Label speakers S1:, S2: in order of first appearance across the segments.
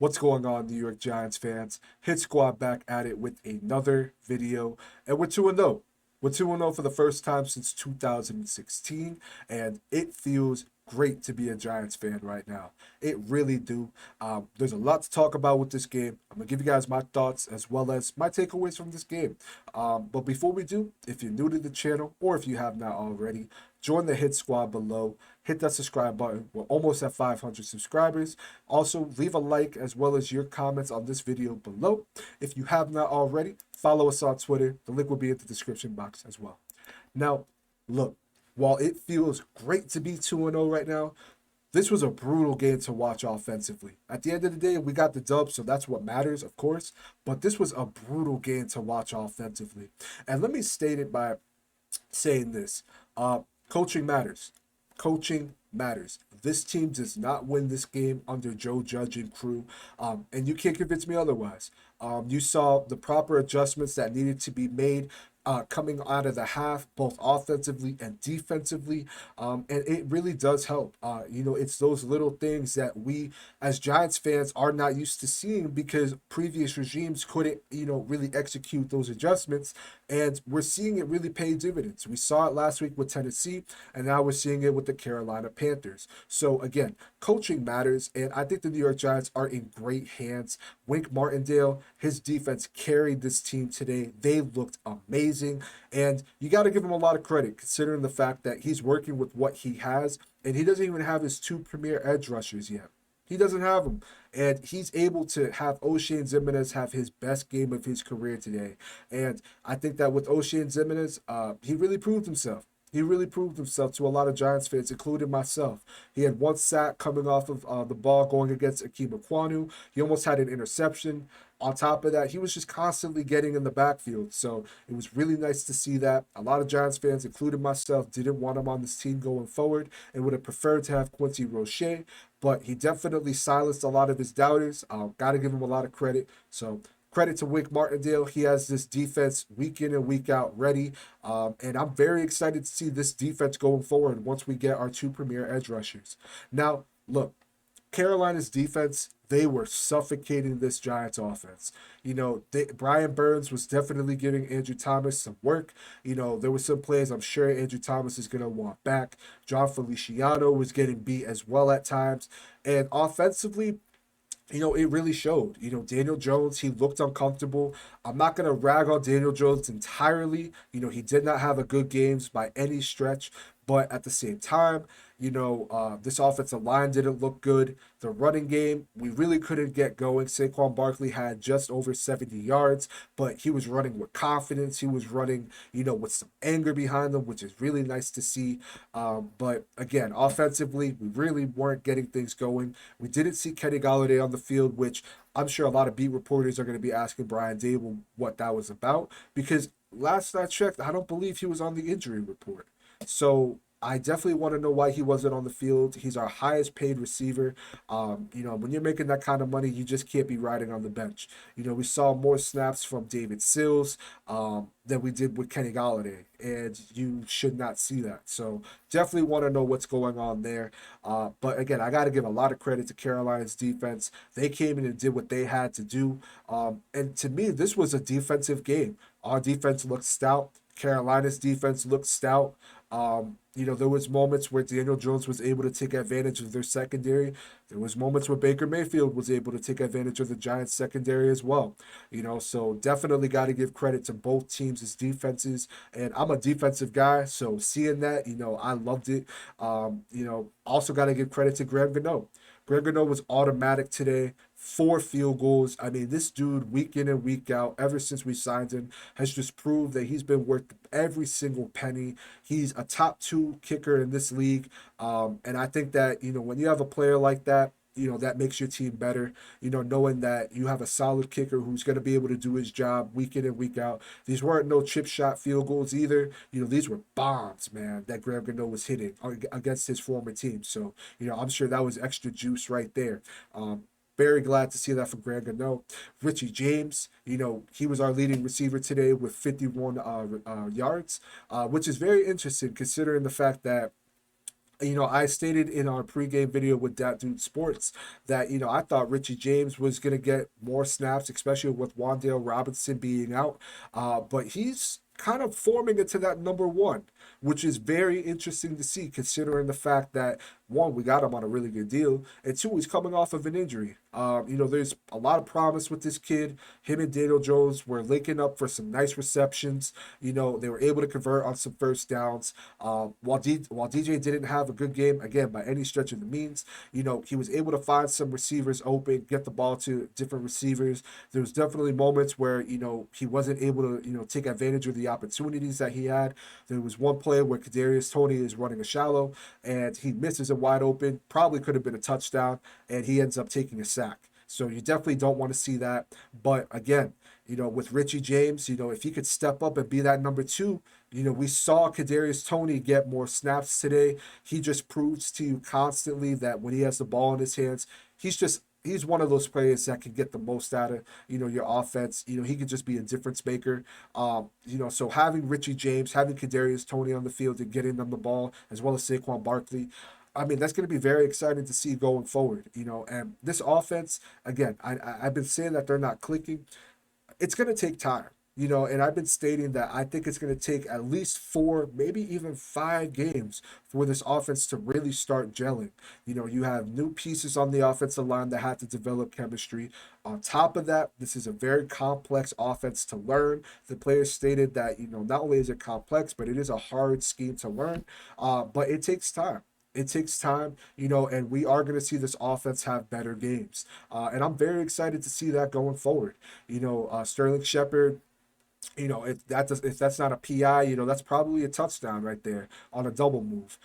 S1: What's going on, New York Giants fans? Hit Squad back at it with another video, and we're 2-0. We're 2-0 for the first time since 2016, and it feels great to be a Giants fan right now. It really do. There's a lot to talk about with this game. I'm gonna give you guys my thoughts as well as my takeaways from this game. But before we do, if you're new to the channel or if you have not already, join the Hit Squad below. Hit that subscribe button. We're almost at 500 subscribers. Also, leave a like as well as your comments on this video below. If you have not already, follow us on Twitter. The link will be in the description box as well. Now, look, while it feels great to be 2-0 right now, this was a brutal game to watch offensively. At the end of the day, we got the dub, so that's what matters, of course. But this was a brutal game to watch offensively. And let me state it by saying this. Coaching matters. Coaching matters. This team does not win this game under Joe Judge and crew, and you can't convince me otherwise. You saw the proper adjustments that needed to be made coming out of the half, both offensively and defensively, and it really does help. It's those little things that we, as Giants fans, are not used to seeing because previous regimes couldn't, really execute those adjustments, and we're seeing it really pay dividends. We saw it last week with Tennessee, and now we're seeing it with the Carolina Panthers. So again, coaching matters, and I think the New York Giants are in great hands. Wink Martindale, his defense carried this team today. They looked amazing, and you got to give him a lot of credit considering the fact that he's working with what he has, and he doesn't even have his two premier edge rushers yet. He doesn't have them, and he's able to have O'Shane Ximines have his best game of his career today. And I think that with O'Shane Ximines, he really proved himself. He really proved himself to a lot of Giants fans, including myself. He had one sack coming off of the ball going against Akeem Ekwonu. He almost had an interception. On top of that, he was just constantly getting in the backfield. So it was really nice to see that. A lot of Giants fans, including myself, didn't want him on this team going forward and would have preferred to have Quincy Roche. But he definitely silenced a lot of his doubters. Got to give him a lot of credit. So credit to Wink Martindale. He has this defense week in and week out ready. And I'm very excited to see this defense going forward once we get our two premier edge rushers. Now, look, Carolina's defense, they were suffocating this Giants offense. Brian Burns was definitely giving Andrew Thomas some work. There were some plays I'm sure Andrew Thomas is going to want back. John Feliciano was getting beat as well at times. And offensively, it really showed. Daniel Jones, he looked uncomfortable. I'm not going to rag on Daniel Jones entirely. He did not have a good games by any stretch. But at the same time, this offensive line didn't look good. The running game, we really couldn't get going. Saquon Barkley had just over 70 yards, but he was running with confidence. He was running, with some anger behind him, which is really nice to see. But again, offensively, we really weren't getting things going. We didn't see Kenny Golladay on the field, which I'm sure a lot of beat reporters are going to be asking Brian Dable what that was about, because last I checked, I don't believe he was on the injury report. So I definitely want to know why he wasn't on the field. He's our highest paid receiver. When you're making that kind of money, you just can't be riding on the bench. We saw more snaps from David Sills than we did with Kenny Golladay, and you should not see that. So definitely want to know what's going on there. But again, I got to give a lot of credit to Carolina's defense. They came in and did what they had to do. And to me, this was a defensive game. Our defense looked stout. Carolina's defense looked stout. There was moments where Daniel Jones was able to take advantage of their secondary. There was moments where Baker Mayfield was able to take advantage of the Giants secondary as well. So definitely got to give credit to both teams' defenses. And I'm a defensive guy, so seeing that, I loved it. Also got to give credit to Graham Gano. Greg Gano was automatic today. 4 field goals. I mean, this dude, week in and week out, ever since we signed him, has just proved that he's been worth every single penny. He's a top 2 kicker in this league. And I think that, when you have a player like that, that makes your team better, knowing that you have a solid kicker who's going to be able to do his job week in and week out. These weren't no chip shot field goals either. These were bombs, man, that Graham Gano was hitting against his former team. So, I'm sure that was extra juice right there. Very glad to see that from Greg Gano. Richie James, he was our leading receiver today with 51 yards, which is very interesting considering the fact that I stated in our pregame video with Dat Dude Sports that, I thought Richie James was going to get more snaps, especially with Wan'Dale Robinson being out. But he's kind of forming into that number one, which is very interesting to see considering the fact that, one, we got him on a really good deal, and two, he's coming off of an injury. There's a lot of promise with this kid. Him and Daniel Jones were linking up for some nice receptions. They were able to convert on some first downs. While DJ didn't have a good game, again, by any stretch of the means, he was able to find some receivers open, get the ball to different receivers. There was definitely moments where, he wasn't able to, take advantage of the opportunities that he had. There was one play where Kadarius Toney is running a shallow and he misses a wide open, probably could have been a touchdown, and he ends up taking a sack. So you definitely don't want to see that. But again, with Richie James, if he could step up and be that number two, we saw Kadarius Toney get more snaps today. He just proves to you constantly that when he has the ball in his hands, he's one of those players that can get the most out of, your offense. He could just be a difference maker. So having Richie James, having Kadarius Toney on the field and getting them the ball, as well as Saquon Barkley, I mean, that's going to be very exciting to see going forward, and this offense, again, I've been saying that they're not clicking. It's going to take time, and I've been stating that I think it's going to take at least 4, maybe even 5 games for this offense to really start gelling. You have new pieces on the offensive line that have to develop chemistry. On top of that, this is a very complex offense to learn. The players stated that, not only is it complex, but it is a hard scheme to learn, but it takes time. It takes time, and we are going to see this offense have better games. And I'm very excited to see that going forward. Sterling Shepard, if that's not a PI, that's probably a touchdown right there on a double move.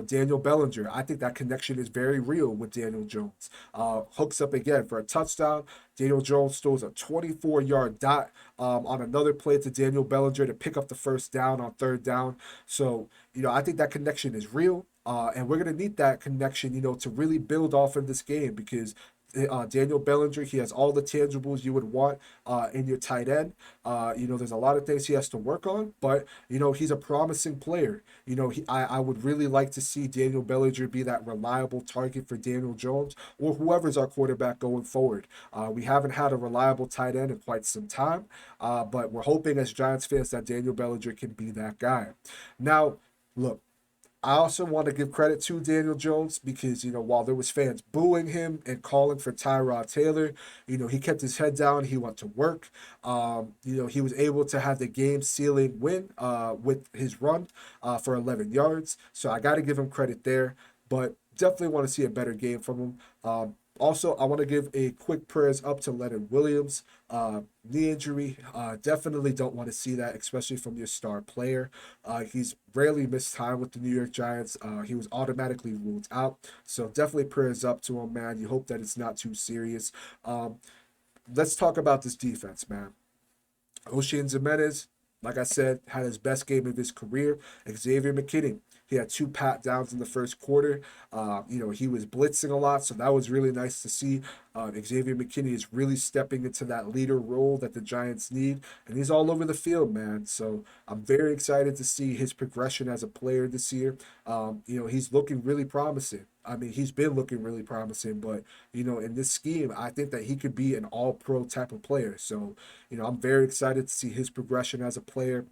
S1: Daniel Bellinger, I think that connection is very real with Daniel Jones. Hooks up again for a touchdown. Daniel Jones throws a 24-yard dot on another play to Daniel Bellinger to pick up the first down on third down. So, I think that connection is real. And we're going to need that connection, to really build off of this game because Daniel Bellinger, he has all the tangibles you would want in your tight end. There's a lot of things he has to work on, but, he's a promising player. I would really like to see Daniel Bellinger be that reliable target for Daniel Jones or whoever's our quarterback going forward. We haven't had a reliable tight end in quite some time, but we're hoping as Giants fans that Daniel Bellinger can be that guy. Now, look, I also want to give credit to Daniel Jones because, while there was fans booing him and calling for Tyrod Taylor, he kept his head down. He went to work. He was able to have the game-sealing win with his run for 11 yards. So I got to give him credit there, but definitely want to see a better game from him. Also, I want to give a quick prayers up to Leonard Williams. Knee injury, definitely don't want to see that, especially from your star player. He's rarely missed time with the New York Giants. He was automatically ruled out. So definitely prayers up to him, man. You hope that it's not too serious. Let's talk about this defense, man. Oshane Ximines, like I said, had his best game of his career. Xavier Mckinney, he had 2 pat downs in the first quarter. He was blitzing a lot, so that was really nice to see. Xavier McKinney is really stepping into that leader role that the Giants need, and he's all over the field, man. So I'm very excited to see his progression as a player this year. He's looking really promising. I mean, he's been looking really promising, but, in this scheme, I think that he could be an all-pro type of player. So, I'm very excited to see his progression as a player.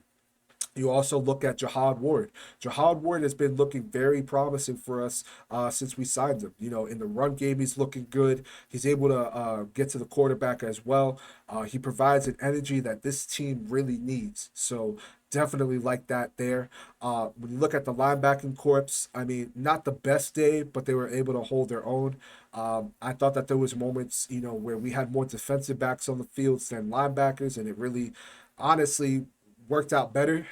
S1: You also look at Jihad Ward. Jihad Ward has been looking very promising for us since we signed him. In the run game, he's looking good. He's able to get to the quarterback as well. He provides an energy that this team really needs. So definitely like that there. When you look at the linebacking corps, I mean, not the best day, but they were able to hold their own. I thought that there was moments, where we had more defensive backs on the fields than linebackers, and it really, honestly, worked out better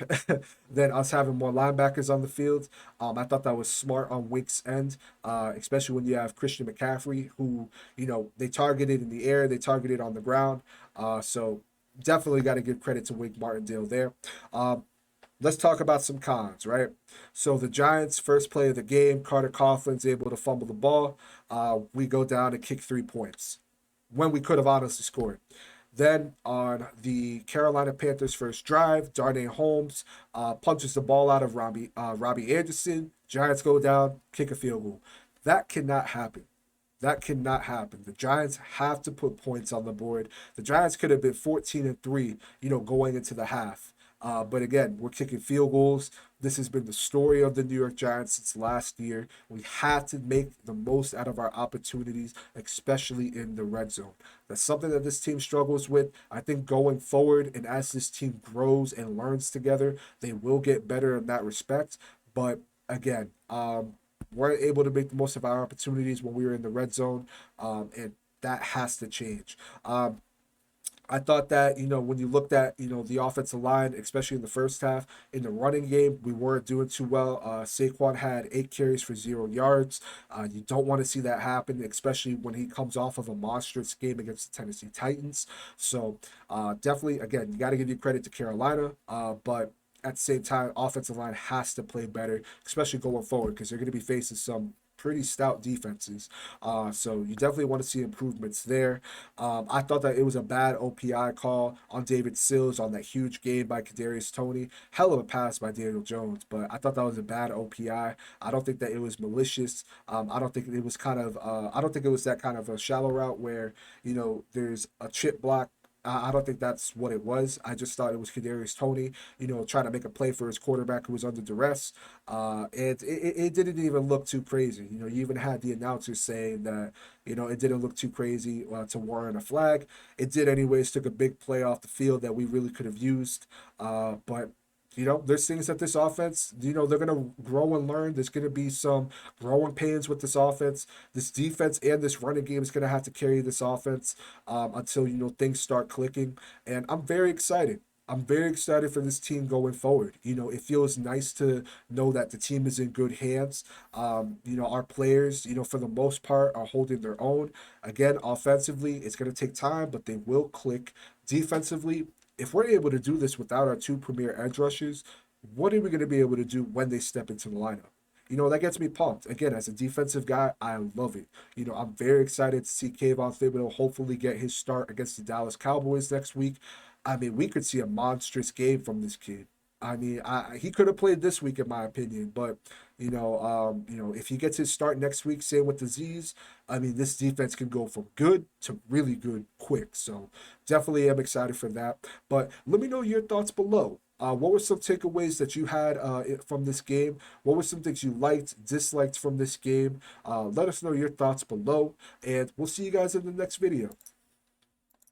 S1: than us having more linebackers on the field. I thought that was smart on Wink's end, especially when you have Christian McCaffrey, who, they targeted in the air, they targeted on the ground. So definitely got to give credit to Wink Martindale there. Let's talk about some cons, right? So the Giants' first play of the game, Carter Coughlin's able to fumble the ball. We go down and kick 3 points when we could have honestly scored. Then on the Carolina Panthers' first drive, Darnay Holmes punches the ball out of Robbie Anderson. Giants go down, kick a field goal. That cannot happen. That cannot happen. The Giants have to put points on the board. The Giants could have been 14-3, going into the half. But again, we're kicking field goals. This has been the story of the New York Giants since last year. We have to make the most out of our opportunities, especially in the red zone. That's something that this team struggles with. I think going forward, and as this team grows and learns together, they will get better in that respect. But again, weren't able to make the most of our opportunities when we were in the red zone, and that has to change. I thought that, when you looked at, the offensive line, especially in the first half, in the running game, we weren't doing too well. Saquon had 8 carries for 0 yards. You don't want to see that happen, especially when he comes off of a monstrous game against the Tennessee Titans. So definitely, again, you got to give you credit to Carolina, but at the same time, offensive line has to play better, especially going forward, because they're going to be facing some pretty stout defenses. So you definitely want to see improvements there. I thought that it was a bad OPI call on David Sills on that huge game by Kadarius Toney. Hell of a pass by Daniel Jones, but I thought that was a bad OPI. I don't think that it was malicious. I don't think it was I don't think it was that kind of a shallow route where, there's a chip block. I don't think that's what it was. I just thought it was Kadarius Toney, trying to make a play for his quarterback who was under duress. And it didn't even look too crazy. You even had the announcers saying that, it didn't look too crazy to warrant a flag. It did anyways, took a big play off the field that we really could have used. But there's things that this offense, they're going to grow and learn. There's going to be some growing pains with this offense. This defense and this running game is going to have to carry this offense until, things start clicking. And I'm very excited. I'm very excited for this team going forward. It feels nice to know that the team is in good hands. Our players, for the most part, are holding their own. Again, offensively, it's going to take time, but they will click. Defensively, if we're able to do this without our 2 premier edge rushers, what are we going to be able to do when they step into the lineup? That gets me pumped. Again, as a defensive guy, I love it. I'm very excited to see Kayvon Thibodeau hopefully get his start against the Dallas Cowboys next week. I mean, we could see a monstrous game from this kid. I mean, he could have played this week in my opinion, but if he gets his start next week, same with the Z's, I mean, this defense can go from good to really good quick. So definitely am excited for that. But let me know your thoughts below. What were some takeaways that you had from this game? What were some things you liked, disliked from this game? Let us know your thoughts below, and we'll see you guys in the next video.